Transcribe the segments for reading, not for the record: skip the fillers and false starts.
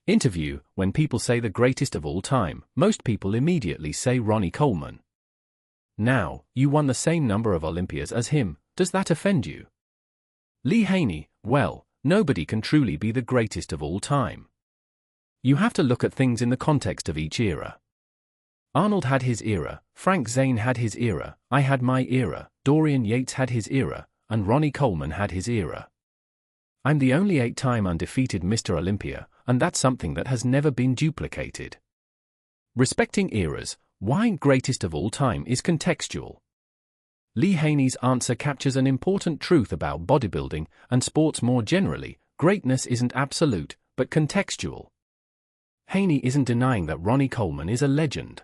Interview: when people say the greatest of all time, most people immediately say Ronnie Coleman. Now, you won the same number of Olympias as him, does that offend you? Lee Haney: well, nobody can truly be the greatest of all time. You have to look at things in the context of each era. Arnold had his era, Frank Zane had his era, I had my era, Dorian Yates had his era, and Ronnie Coleman had his era. I'm the only 8-time undefeated Mr. Olympia, and that's something that has never been duplicated. Respecting eras: why greatest of all time is contextual. Lee Haney's answer captures an important truth about bodybuilding and sports more generally: greatness isn't absolute, but contextual. Haney isn't denying that Ronnie Coleman is a legend.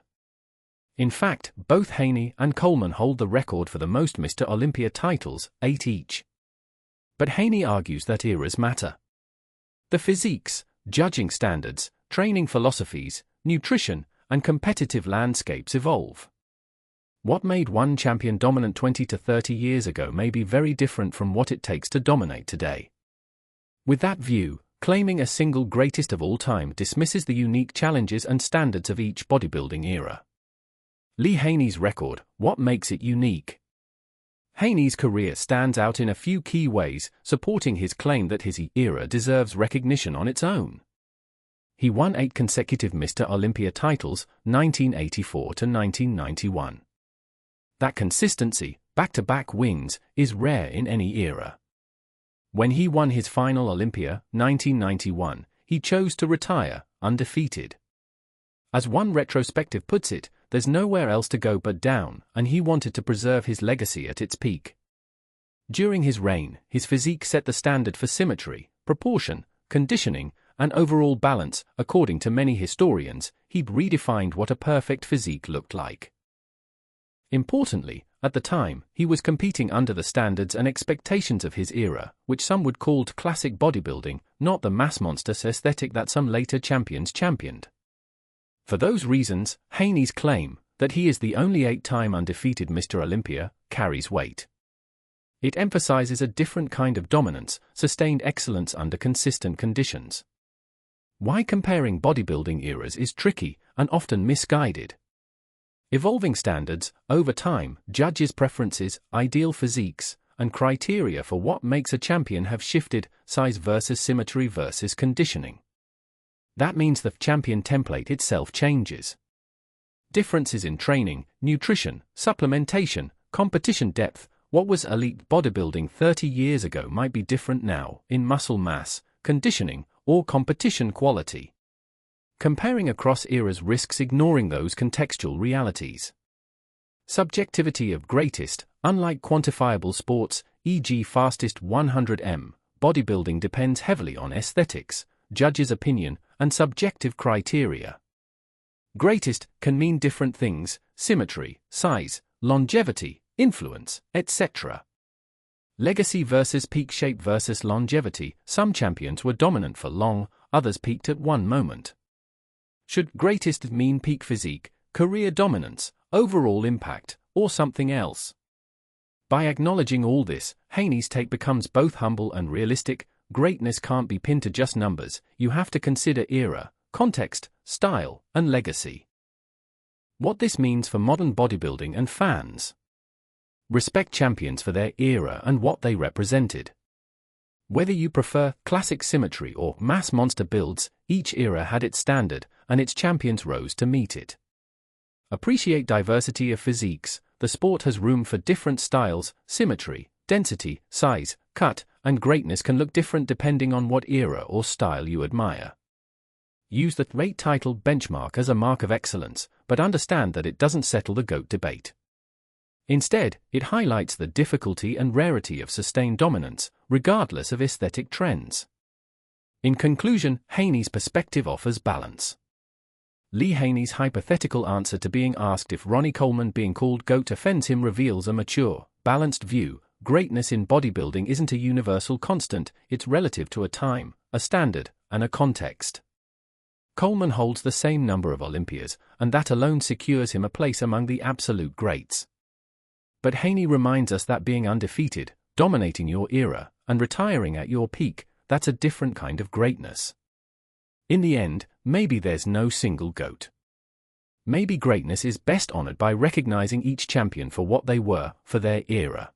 In fact, both Haney and Coleman hold the record for the most Mr. Olympia titles, 8 each. But Haney argues that eras matter. The physiques, judging standards, training philosophies, nutrition, and competitive landscapes evolve. What made one champion dominant 20 to 30 years ago may be very different from what it takes to dominate today. With that view, claiming a single greatest of all time dismisses the unique challenges and standards of each bodybuilding era. Lee Haney's record: what makes it unique? Haney's career stands out in a few key ways, supporting his claim that his era deserves recognition on its own. He won 8 consecutive Mr. Olympia titles, 1984 to 1991. That consistency, back-to-back wins, is rare in any era. When he won his final Olympia, 1991, he chose to retire, undefeated. As one retrospective puts it, there's nowhere else to go but down, and he wanted to preserve his legacy at its peak. During his reign, his physique set the standard for symmetry, proportion, conditioning, and overall balance. According to many historians, he redefined what a perfect physique looked like. Importantly, at the time, he was competing under the standards and expectations of his era, which some would call classic bodybuilding, not the mass monsters aesthetic that some later champions championed. For those reasons, Haney's claim that he is the only 8-time undefeated Mr. Olympia carries weight. It emphasizes a different kind of dominance, sustained excellence under consistent conditions. Why comparing bodybuilding eras is tricky and often misguided. Evolving standards, over time, judges' preferences, ideal physiques, and criteria for what makes a champion have shifted: size versus symmetry versus conditioning. That means the champion template itself changes. Differences in training, nutrition, supplementation, competition depth. What was elite bodybuilding 30 years ago might be different now, in muscle mass, conditioning, or competition quality. Comparing across eras risks ignoring those contextual realities. Subjectivity of greatest: unlike quantifiable sports, e.g. fastest 100 m, bodybuilding depends heavily on aesthetics, judges' opinion, and subjective criteria. Greatest can mean different things: symmetry, size, longevity, influence, etc. Legacy versus peak: shape versus longevity. Some champions were dominant for long, others peaked at one moment. Should greatest mean peak physique, career dominance, overall impact, or something else? By acknowledging all this, Haney's take becomes both humble and realistic. Greatness can't be pinned to just numbers, you have to consider era, context, style, and legacy. What this means for modern bodybuilding and fans. Respect champions for their era and what they represented. Whether you prefer classic symmetry or mass monster builds, each era had its standard, and its champions rose to meet it. Appreciate diversity of physiques. The sport has room for different styles. Symmetry, density, size, cut, and greatness can look different depending on what era or style you admire. Use the weight title benchmark as a mark of excellence, but understand that it doesn't settle the GOAT debate. Instead, it highlights the difficulty and rarity of sustained dominance, regardless of aesthetic trends. In conclusion, Haney's perspective offers balance. Lee Haney's hypothetical answer to being asked if Ronnie Coleman being called GOAT offends him reveals a mature, balanced view. Greatness in bodybuilding isn't a universal constant, it's relative to a time, a standard, and a context. Coleman holds the same number of Olympias, and that alone secures him a place among the absolute greats. But Haney reminds us that being undefeated, dominating your era, and retiring at your peak, that's a different kind of greatness. In the end, maybe there's no single GOAT. Maybe greatness is best honored by recognizing each champion for what they were, for their era.